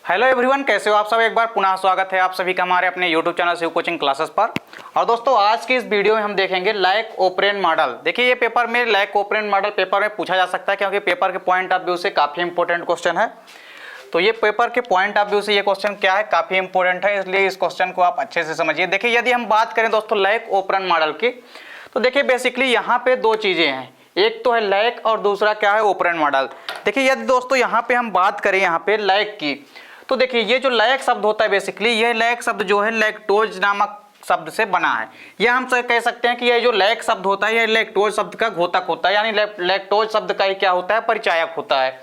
Hello everyone, कैसे हो आप सब। एक बार पुनः स्वागत है आप सभी का हमारे अपने YouTube channel Shiv coaching classes पर। और दोस्तों आज की इस वीडियो में हम देखेंगे लाइक ऑपरेंड मॉडल। देखिए ये पेपर में लाइक ऑपरेंड मॉडल पेपर में पूछा जा सकता है, क्योंकि पेपर के पॉइंट ऑफ व्यू से काफ़ी इंपॉर्टेंट क्वेश्चन है। तो ये पेपर के पॉइंट ऑफ व्यू से ये क्वेश्चन क्या है, काफ़ी इंपॉर्टेंट है, इसलिए इस क्वेश्चन को आप अच्छे से समझिए। देखिए यदि हम बात करें दोस्तों लाइक ऑपरेंड मॉडल की, तो देखिए बेसिकली यहाँ पे दो चीज़ें हैं, एक तो है लाइक और दूसरा क्या है ऑपरेंड मॉडल। देखिए यदि दोस्तों यहाँ पे हम बात करें यहाँ पे लाइक की, तो देखिए ये जो लाइक शब्द होता है बेसिकली ये लाइक शब्द जो है लैक्टोज नामक शब्द से बना है। यह हम कह सकते हैं कि ये जो लाइक शब्द होता है ये लैक्टोज शब्द का घोतक होता है, यानी लैक्टोज शब्द का ही क्या होता है, परिचायक होता है।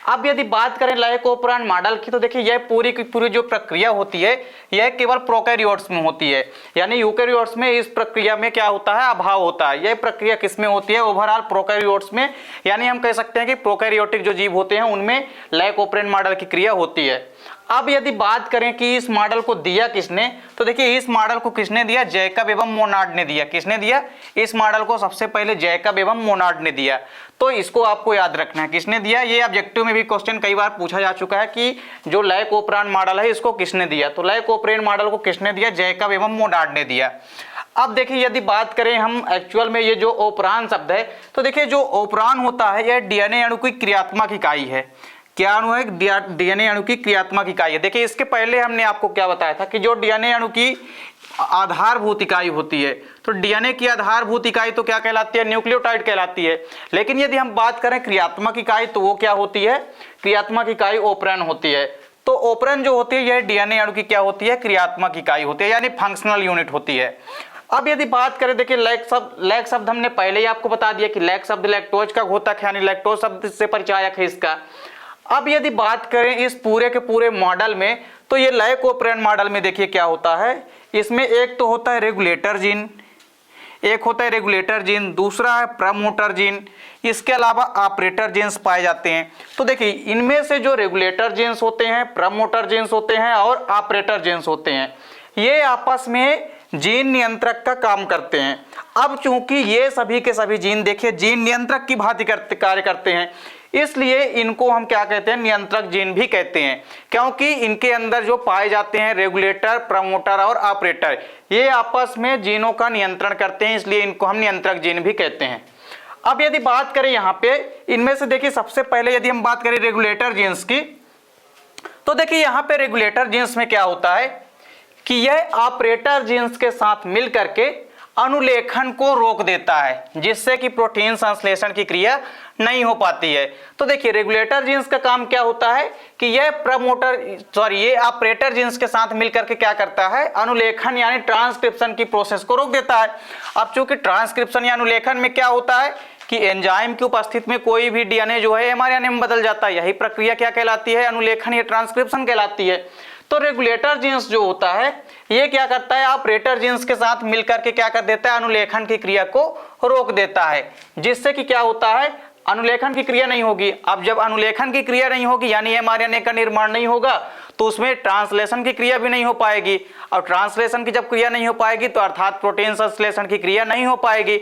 अब यदि बात करें लाइक ऑपरेंड मॉडल की, तो देखिए यह पूरी की पूरी जो प्रक्रिया होती है यह केवल प्रोकैरियोट्स में होती है, यानी यूकैरियोट्स में इस प्रक्रिया में क्या होता है, अभाव होता है। यह प्रक्रिया किस में होती है, ओवरऑल प्रोकैरियोट्स में, यानी हम कह सकते हैं कि प्रोकैरियोटिक जो जीव होते हैं उनमें लाइक ऑपरेंड मॉडल की क्रिया होती है। अब यदि बात करें कि इस मॉडल को दिया किसने, तो देखिए इस मॉडल को किसने दिया, जैकब एवं मोनार्ड ने दिया। किसने दिया, इस मॉडल को सबसे पहले जैकब एवं मोनार्ड ने दिया। तो इसको आपको याद रखना है किसने दिया। ये ऑब्जेक्टिव में भी क्वेश्चन कई बार पूछा जा चुका है कि जो लाइक ऑपरेंड मॉडल है इसको किसने दिया। तो लाइक ऑपरेंड मॉडल को किसने दिया, जैकब एवं मोनार्ड ने दिया। अब देखिए यदि बात करें हम एक्चुअल में ये जो ऑपरान शब्द है, तो देखिए जो ऑपरान होता है यह डीएनए अणु की क्रियात्मक इकाई है। क्या अणु है, डीएनए अणु की क्रियात्मक इकाई है। देखिए इसके पहले हमने आपको क्या बताया था कि जो डीएनए अणु की आधारभूत इकाई होती है, तो डीएनए की आधारभूत इकाई तो क्या कहलाती है, न्यूक्लियोटाइड कहलाती है। लेकिन यदि हम बात करें क्रियात्मक इकाई, तो वो क्या होती है, क्रियात्मक इकाई ऑपरेन होती है। तो ऑपरेन जो होती है यह डीएनए अणु की क्या होती है, क्रियात्मक इकाई होती है, यानी फंक्शनल यूनिट होती है। अब यदि बात करें, देखिए लैक शब्द हमने पहले ही आपको बता दिया कि लैक शब्द लैक्टोज का घोतक है, यानी लैक्टोज शब्द से परिचायक है इसका। अब यदि बात करें इस पूरे के पूरे मॉडल में, तो ये लाइक ऑपरेंड मॉडल में देखिए क्या होता है, इसमें एक तो होता है रेगुलेटर जीन, एक होता है रेगुलेटर जीन, दूसरा है प्रमोटर जीन, इसके अलावा ऑपरेटर जीन्स पाए जाते हैं। तो देखिए इनमें से जो रेगुलेटर जीन्स होते हैं, प्रमोटर जीन्स होते हैं और ऑपरेटर जीन्स होते हैं, ये आपस में जीन नियंत्रक का काम करते हैं। अब चूंकि ये सभी के सभी जीन देखिए जीन नियंत्रक की भांति कार्य करते हैं, इसलिए इनको हम क्या कहते हैं, नियंत्रक जीन भी कहते हैं, क्योंकि इनके अंदर जो पाए जाते हैं रेगुलेटर, प्रमोटर और ऑपरेटर, ये आपस में जीनों का नियंत्रण करते हैं, इसलिए इनको हम नियंत्रक जीन भी कहते हैं। अब यदि बात करें यहाँ पे इनमें से, देखिए सबसे पहले यदि हम बात करें रेगुलेटर जीन्स की, तो देखिए यहाँ पे रेगुलेटर जीन्स में क्या होता है कि यह ऑपरेटर जीन्स के साथ मिल करके अनुलेखन को रोक देता है, जिससे कि प्रोटीन संश्लेषण की क्रिया नहीं हो पाती है। तो देखिए रेगुलेटर जीन्स का काम क्या होता है कि ये ऑपरेटर जीन्स के साथ मिलकर के क्या करता है, अनुलेखन यानी ट्रांसक्रिप्शन की प्रोसेस को रोक देता है। अब चूंकि ट्रांसक्रिप्शन या अनुलेखन में क्या होता है कि एंजाइम की उपस्थिति में कोई भी डीएनए जो है एमआरएनए में बदल जाता है, यही प्रक्रिया क्या कहलाती है, अनुलेखन या ट्रांसक्रिप्शन कहलाती है। तो रेगुलेटर जीन्स जो होता है ये क्या करता है, ऑपरेटर जीन्स के साथ मिलकर के क्या कर देता है, अनुलेखन की क्रिया को रोक देता है, जिससे कि क्या होता है, अनुलेखन की क्रिया नहीं होगी। अब जब अनुलेखन की क्रिया नहीं होगी यानी एमआरएनए का निर्माण नहीं होगा, तो उसमें ट्रांसलेशन की क्रिया भी नहीं हो पाएगी, और ट्रांसलेशन की जब क्रिया नहीं हो पाएगी तो अर्थात प्रोटीन संश्लेषण की क्रिया नहीं हो पाएगी।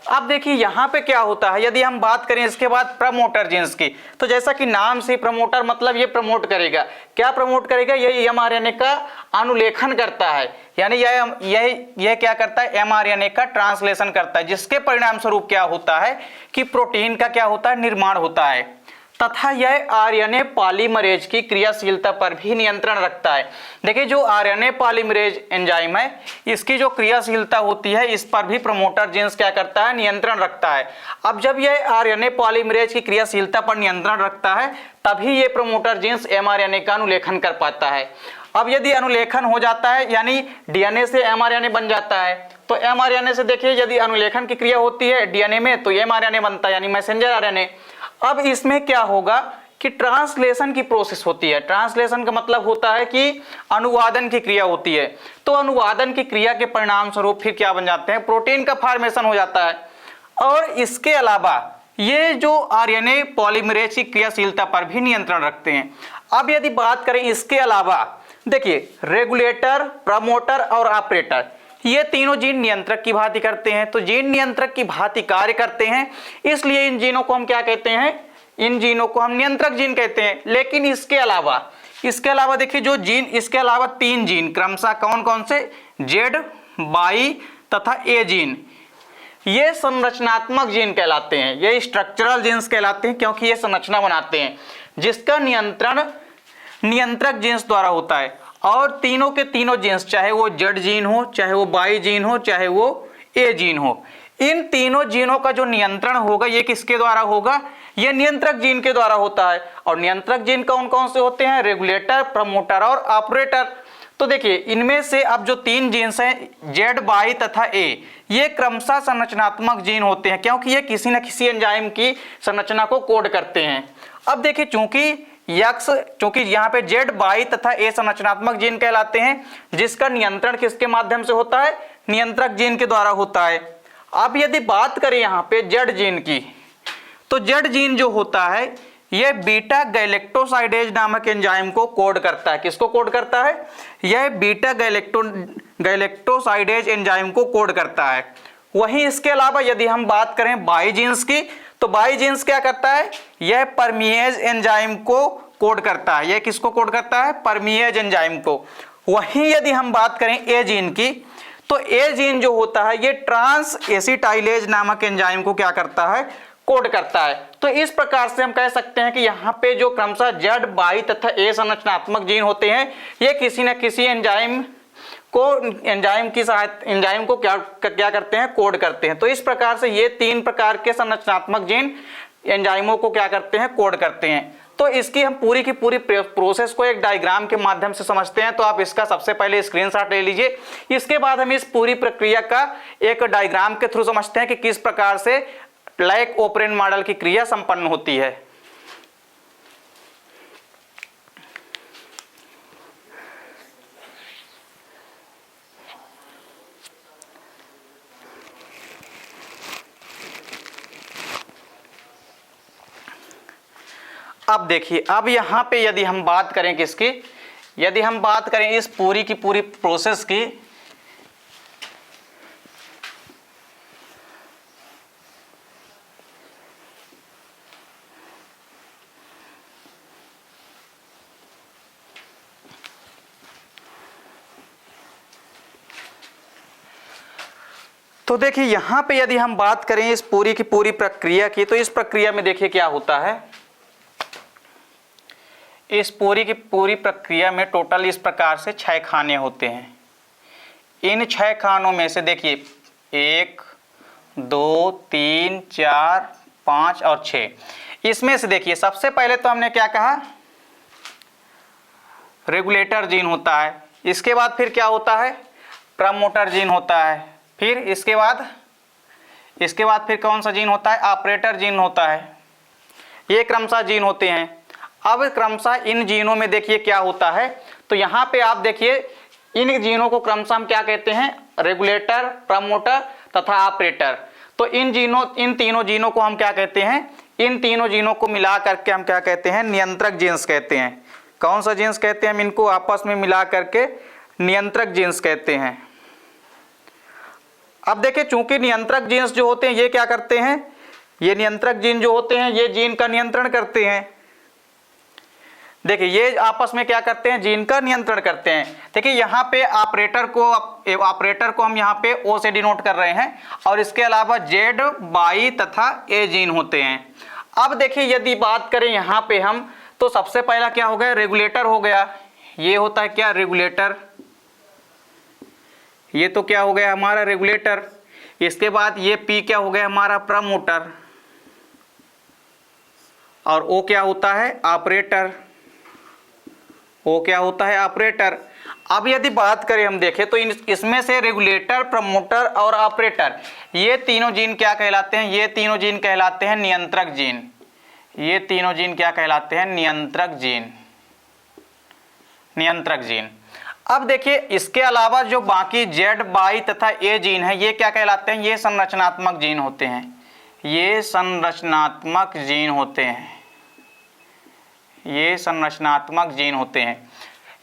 अब देखिए यहाँ पे क्या होता है, यदि हम बात करें इसके बाद प्रमोटर जीन्स की, तो जैसा कि नाम से प्रमोटर मतलब ये प्रमोट करेगा, क्या प्रमोट करेगा, ये एमआरएनए का अनुलेखन करता है, यानी यह क्या करता है, एमआरएनए का ट्रांसलेशन करता है, जिसके परिणाम स्वरूप क्या होता है कि प्रोटीन का क्या होता है, निर्माण होता है, तथा यह आरएनए पॉलीमरेज की क्रियाशीलता पर भी नियंत्रण रखता है। देखिए जो आरएनए पॉलीमरेज एंजाइम है इसकी जो क्रियाशीलता होती है इस पर भी प्रमोटर जीन्स क्या करता है, नियंत्रण रखता है। अब जब यह आरएनए पॉलीमरेज की क्रियाशीलता पर नियंत्रण रखता है तभी ये प्रमोटर जीन्स एमआरएनए का अनुलेखन कर पाता है। अब यदि अनुलेखन हो जाता है यानी डीएनए से एमआरएनए बन जाता है, तो एमआरएनए से देखिए यदि अनुलेखन की क्रिया होती है डीएनए में तो एमआरएनए बनता है, यानी मैसेंजर आरएनए। अब इसमें क्या होगा कि ट्रांसलेशन की प्रोसेस होती है। ट्रांसलेशन का मतलब होता है कि अनुवादन की क्रिया होती है, तो अनुवादन की क्रिया के परिणाम स्वरूप फिर क्या बन जाते हैं, प्रोटीन का फॉर्मेशन हो जाता है। और इसके अलावा ये जो आरएनए पॉलीमरेज की क्रियाशीलता पर भी नियंत्रण रखते हैं। अब यदि बात करें इसके अलावा, देखिए रेगुलेटर, प्रमोटर और ऑपरेटर ये तीनों जीन नियंत्रक की भांति करते हैं। तो जीन नियंत्रक की भांति कार्य करते हैं, इसलिए इन जीनों को हम क्या कहते हैं, इन जीनों को हम नियंत्रक जीन कहते हैं। लेकिन इसके अलावा इसके अलावा देखिए जो जीन, इसके अलावा 3 जीन क्रमशः कौन कौन से, जेड, वाई तथा ए जीन, ये संरचनात्मक जीन कहलाते हैं, ये स्ट्रक्चरल जीन्स कहलाते हैं, क्योंकि ये संरचना बनाते हैं, जिसका नियंत्रण नियंत्रक जीन्स द्वारा होता है। और तीनों के तीनों जीन्स, चाहे वो जेड जीन हो, चाहे वो वाई जीन हो, चाहे वो ए जीन हो, इन तीनों जीनों का जो नियंत्रण होगा ये किसके द्वारा होगा, ये नियंत्रक जीन के द्वारा होता है। और नियंत्रक जीन कौन कौन से होते हैं, रेगुलेटर, प्रमोटर और ऑपरेटर। तो देखिए इनमें से अब जो 3 जीन्स हैं जेड, वाई तथा ए, ये क्रमशः संरचनात्मक जीन होते हैं, क्योंकि ये किसी न किसी एंजाइम की संरचना को कोड करते हैं। अब देखिए चूंकि यहाँ पे जेड, वाई तथा ए संरचनात्मक जीन कहलाते हैं, जिसका नियंत्रण किसके माध्यम से होता है, नियंत्रक जीन के द्वारा होता है। अब यदि बात करें यहाँ पे जेड जीन की, तो जेड जीन जो होता है यह बीटा गैलेक्टोसाइडेज नामक एंजाइम को कोड करता है। किसको कोड करता है, यह बीटा गैलेक्टोसाइडेज एंजाइम को कोड करता है। वहीं इसके अलावा यदि हम बात करें वाई जीन्स की, तो वाई जीन्स क्या करता है, यह परमीएज एंजाइम को कोड करता है। यह किसको कोड करता है, परमीएज एंजाइम को। वहीं यदि हम बात करें ए जीन की, तो ए जीन जो होता है ये ट्रांस एसिटाइलेज नामक एंजाइम को क्या करता है, कोड करता है। तो इस प्रकार से हम कह सकते हैं कि यहाँ पे जो क्रमशः जेड, वाई तथा ए संरचनात्मक जीन होते हैं, ये किसी न किसी एंजाइम को क्या करते हैं, कोड करते हैं। तो इस प्रकार से ये 3 प्रकार के संरचनात्मक जीन एंजाइमों को क्या करते हैं, कोड करते हैं। तो इसकी हम पूरी की पूरी प्रोसेस को एक डायग्राम के माध्यम से समझते हैं। तो आप इसका सबसे पहले स्क्रीनशॉट ले लीजिए, इसके बाद हम इस पूरी प्रक्रिया का एक डायग्राम के थ्रू समझते हैं कि किस प्रकार से लैक ओपरेंट मॉडल की क्रिया संपन्न होती है। अब देखिए, अब यहां पे यदि हम बात करें किसकी, यदि हम बात करें इस पूरी की पूरी प्रोसेस की, तो देखिए यहां पे यदि हम बात करें इस पूरी की पूरी प्रक्रिया की, तो इस प्रक्रिया में देखिए क्या होता है, इस पूरी की पूरी प्रक्रिया में टोटल इस प्रकार से 6 खाने होते हैं। इन 6 खानों में से देखिए 1, 2, 3, 4, 5 और 6, इसमें से देखिए सबसे पहले तो हमने क्या कहा, रेगुलेटर जीन होता है। इसके बाद फिर क्या होता है, प्रमोटर जीन होता है। फिर इसके बाद फिर कौन सा जीन होता है, ऑपरेटर जीन होता है। ये क्रमशः जीन होते हैं। अब क्रमशः इन जीनों में देखिए क्या होता है, तो यहाँ पे आप देखिए इन जीनों को क्रमशः हम क्या कहते हैं, रेगुलेटर, प्रमोटर तथा ऑपरेटर। तो इन तीनों जीनों को हम क्या कहते हैं, इन तीनों जीनों को मिला करके हम क्या कहते हैं, नियंत्रक जीन्स कहते हैं। कौन सा जीन्स कहते हैं, हम इनको आपस में मिला करके नियंत्रक जीन्स कहते हैं। अब देखिए चूंकि नियंत्रक जीन्स जो होते हैं ये क्या करते हैं, ये नियंत्रक जीन जो होते हैं ये जीन का नियंत्रण करते हैं। देखिए ये आपस में क्या करते हैं, जीन का नियंत्रण करते हैं। देखिए यहाँ पे ऑपरेटर को हम यहाँ पे ओ से डिनोट कर रहे हैं, और इसके अलावा जेड, वाई तथा ए जीन होते हैं। अब देखिए यदि बात करें यहाँ पे हम, तो सबसे पहला क्या हो गया, रेगुलेटर हो गया। ये होता है क्या, रेगुलेटर। ये तो क्या हो गया हमारा रेगुलेटर। इसके बाद ये पी क्या हो गया हमारा, प्रमोटर। और ओ क्या होता है, ऑपरेटर। ओ क्या होता है, ऑपरेटर। अब यदि बात करें हम देखें तो इसमें से रेगुलेटर, प्रमोटर और ऑपरेटर, ये तीनों जीन क्या कहलाते हैं, ये तीनों जीन कहलाते हैं नियंत्रक जीन। ये तीनों जीन क्या कहलाते हैं, नियंत्रक जीन, नियंत्रक जीन। अब देखिए इसके अलावा जो बाकी जेड, वाई तथा ए जीन है ये क्या कहलाते हैं, ये संरचनात्मक जीन होते हैं। ये संरचनात्मक जीन होते हैं, ये संरचनात्मक जीन होते हैं।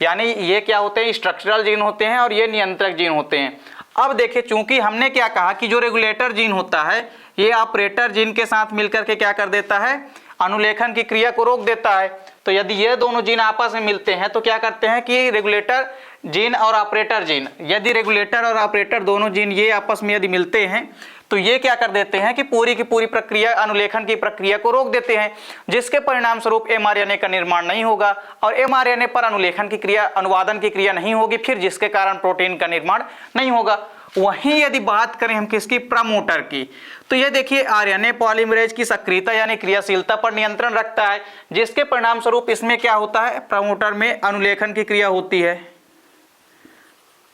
यानी ये क्या होते हैं, स्ट्रक्चरल जीन होते हैं, और ये नियंत्रक जीन होते हैं। अब देखिए चूंकि हमने क्या कहा कि जो रेगुलेटर जीन होता है ये ऑपरेटर जीन के साथ मिलकर के क्या कर देता है, अनुलेखन की क्रिया को रोक देता है। तो यदि ये दोनों जीन आपस में मिलते हैं तो क्या करते हैं कि रेगुलेटर जीन और ऑपरेटर जीन, यदि रेगुलेटर और ऑपरेटर दोनों जीन ये आपस में यदि मिलते हैं तो ये क्या कर देते हैं कि पूरी की पूरी प्रक्रिया, अनुलेखन की प्रक्रिया को रोक देते हैं, जिसके परिणाम स्वरूप mRNA का निर्माण नहीं होगा और mRNA पर अनुलेखन की क्रिया, अनुवादन की क्रिया नहीं होगी, फिर जिसके कारण प्रोटीन का निर्माण नहीं होगा। वहीं यदि बात करें हम किसकी, प्रमोटर की, तो ये देखिए RNA पॉलीमरेज की सक्रियता यानी क्रियाशीलता पर नियंत्रण रखता है, जिसके परिणाम स्वरूप इसमें क्या होता है, प्रमोटर में अनुलेखन की क्रिया होती है,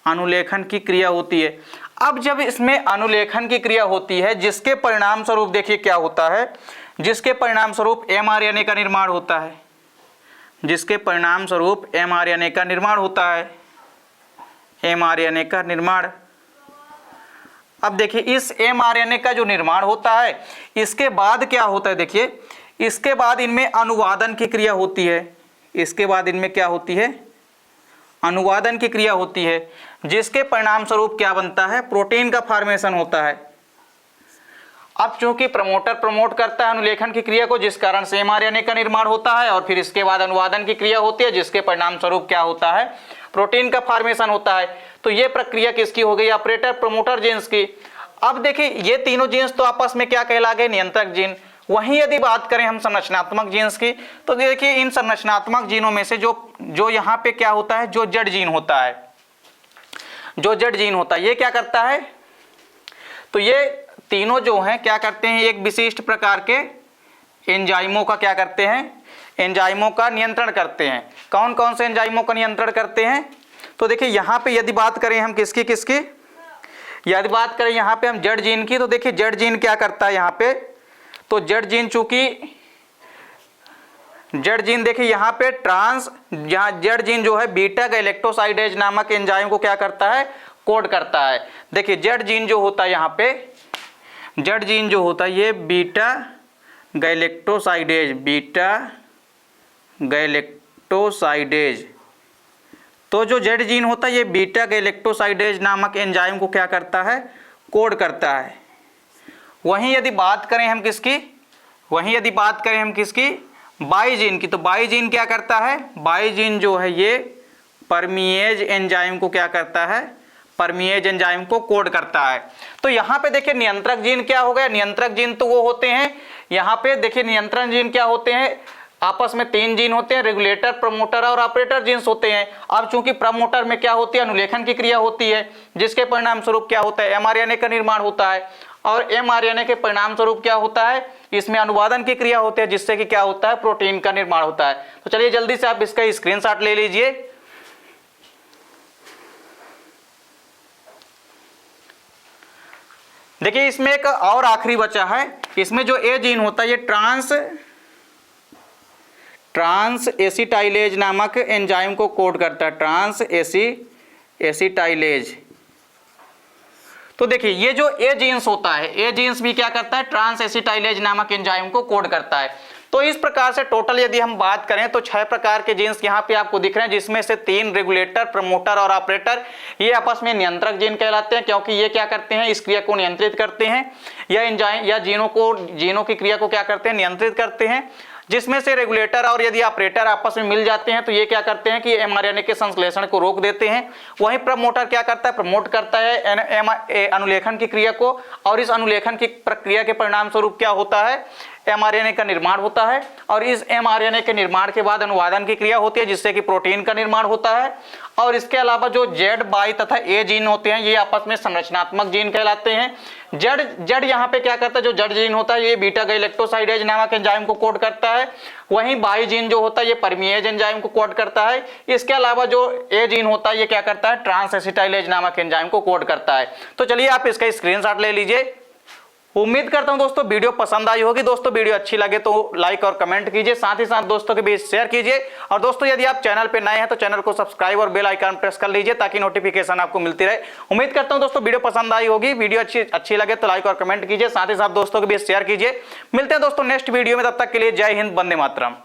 अनुलेखन की क्रिया होती है। अब जब इसमें अनुलेखन की क्रिया होती है, जिसके परिणाम स्वरूप देखिए क्या होता है, जिसके परिणाम स्वरूप mRNA का निर्माण होता है, जिसके परिणाम स्वरूप mRNA का निर्माण होता है, mRNA का निर्माण। अब देखिए इस mRNA का जो निर्माण होता है, इसके बाद क्या होता है, देखिए इसके बाद इनमें अनुवादन की क्रिया होती है, इसके बाद इनमें क्या होती है, अनुवादन की क्रिया होती है, जिसके परिणाम स्वरूप क्या बनता है, प्रोटीन का फॉर्मेशन होता है। अब चूंकि प्रमोटर प्रमोट करता है अनुलेखन की क्रिया को, जिस कारण से mRNA का निर्माण होता है और फिर इसके बाद अनुवादन की क्रिया होती है, जिसके परिणाम स्वरूप क्या होता है, प्रोटीन का फॉर्मेशन होता है। तो ये प्रक्रिया किसकी हो गई, ऑपरेटर प्रमोटर जीन्स की। अब देखिए ये तीनों जीन्स तो आपस में क्या कहला गए, नियंत्रक जीन। वहीं यदि बात करें हम संरचनात्मक जीन्स की, तो देखिए इन संरचनात्मक जीनों में से जो यहाँ पे क्या होता है, जो जेड जीन होता है, जो जेड जीन होता है, ये क्या करता है, तो ये तीनों जो हैं क्या करते हैं, एक विशिष्ट प्रकार के एंजाइमों का क्या करते हैं, एंजाइमों का नियंत्रण करते हैं। कौन कौन से एंजाइमों का नियंत्रण करते हैं, तो देखिए यहाँ पे यदि बात करें हम किसकी किसकी, यदि बात करें यहाँ पे हम जेड जीन की, तो देखिए जेड जीन क्या करता है यहाँ पे, तो जेड जीन चूंकि जेड जीन देखिए यहाँ पे यहाँ जेड जीन जो है बीटा गैलेक्टोसाइडेज नामक एंजाइम को क्या करता है, कोड करता है। देखिए जेड जीन जो होता है यहाँ पे, जेड जीन जो होता है ये बीटा गैलेक्टोसाइडेज, बीटा गैलेक्टोसाइडेज, तो जो जेड जीन होता है ये बीटा गैलेक्टोसाइडेज नामक एंजाइम को क्या करता है, कोड करता है। वहीं यदि बात करें हम किसकी, वहीं यदि बात करें हम किसकी, बाईजीन की, तो बाईजीन क्या करता है, बाईजीन जो है ये परमिएज एंजाइम को क्या करता है, परमिएज एंजाइम को कोड करता है। तो यहाँ पे देखिए नियंत्रक जीन क्या हो गया, नियंत्रक जीन तो वो होते हैं, यहाँ पे देखिए नियंत्रण जीन क्या होते हैं, आपस में तीन जीन होते हैं, रेगुलेटर, प्रमोटर और ऑपरेटर जीन्स होते हैं। अब चूंकि प्रमोटर में क्या होती है, अनुलेखन की क्रिया होती है, जिसके परिणाम स्वरूप क्या होता है, mRNA का निर्माण होता है और mRNA के परिणाम स्वरूप क्या होता है, इसमें अनुवादन की क्रिया होती है, जिससे कि क्या होता है, प्रोटीन का निर्माण होता है। तो चलिए जल्दी से आप इसका स्क्रीनशॉट ले लीजिए। देखिए इसमें एक और आखिरी बचा है, इसमें जो ए जीन होता है ये ट्रांस एसिटाइलेज नामक एंजाइम को कोड करता है, ट्रांस एसिटाइलेज। तो देखिए ये जो ए जीन्स होता है, ए जीन्स भी क्या करता है, ट्रांस एसिटाइलेज नामक एंजाइम को कोड करता है। तो इस प्रकार से टोटल यदि हम बात करें तो 6 प्रकार के जीन्स यहाँ पे आपको दिख रहे हैं, जिसमें से 3 रेगुलेटर, प्रमोटर और ऑपरेटर ये आपस में नियंत्रक जीन कहलाते हैं, क्योंकि ये क्या करते हैं, इस क्रिया को नियंत्रित करते हैं, या एंजाइम या जीनों की क्रिया को क्या करते हैं, नियंत्रित करते हैं। जिसमें से रेगुलेटर और यदि ऑपरेटर आपस में मिल जाते हैं तो ये क्या करते हैं कि mRNA के संश्लेषण को रोक देते हैं। वहीं प्रमोटर क्या करता है, प्रमोट करता है अनुलेखन की क्रिया को, और इस अनुलेखन की प्रक्रिया के परिणाम स्वरूप क्या होता है, mRNA का निर्माण होता है, और इस mRNA के निर्माण के बाद अनुवादन की क्रिया होती है, जिससे कि प्रोटीन का निर्माण होता है। और इसके अलावा जो जेड, बाई तथा ए जीन होते हैं ये आपस में संरचनात्मक जीन कहलाते हैं। जेड यहाँ पे क्या करता है, जो जेड जीन होता है ये बीटा गैलेक्टोसाइडेज नामक एंजाइम को कोड करता है। वहीं बाई जीन जो होता है ये परमिएज एंजाइम को कोड करता है। इसके अलावा जो ए जीन होता है ये क्या करता है, ट्रांस एसिटाइलेज नामक एंजाइम को कोड करता है। तो चलिए आप इसका स्क्रीनशॉट ले लीजिए। उम्मीद करता हूं दोस्तों वीडियो पसंद आई होगी। दोस्तों वीडियो अच्छी लगे तो लाइक और कमेंट कीजिए, साथ ही साथ दोस्तों के बीच शेयर कीजिए। और दोस्तों यदि आप चैनल पे नए हैं तो चैनल को सब्सक्राइब और बेल आइकन प्रेस कर लीजिए ताकि नोटिफिकेशन आपको मिलती रहे। उम्मीद करता हूं दोस्तों वीडियो पसंद आई होगी। वीडियो अच्छी लगे तो लाइक और कमेंट कीजिए, साथ ही साथ दोस्तों के बीच शेयर कीजिए। मिलते हैं दोस्तों नेक्स्ट वीडियो में, तब तक के लिए जय हिंद, वंदे मातरम।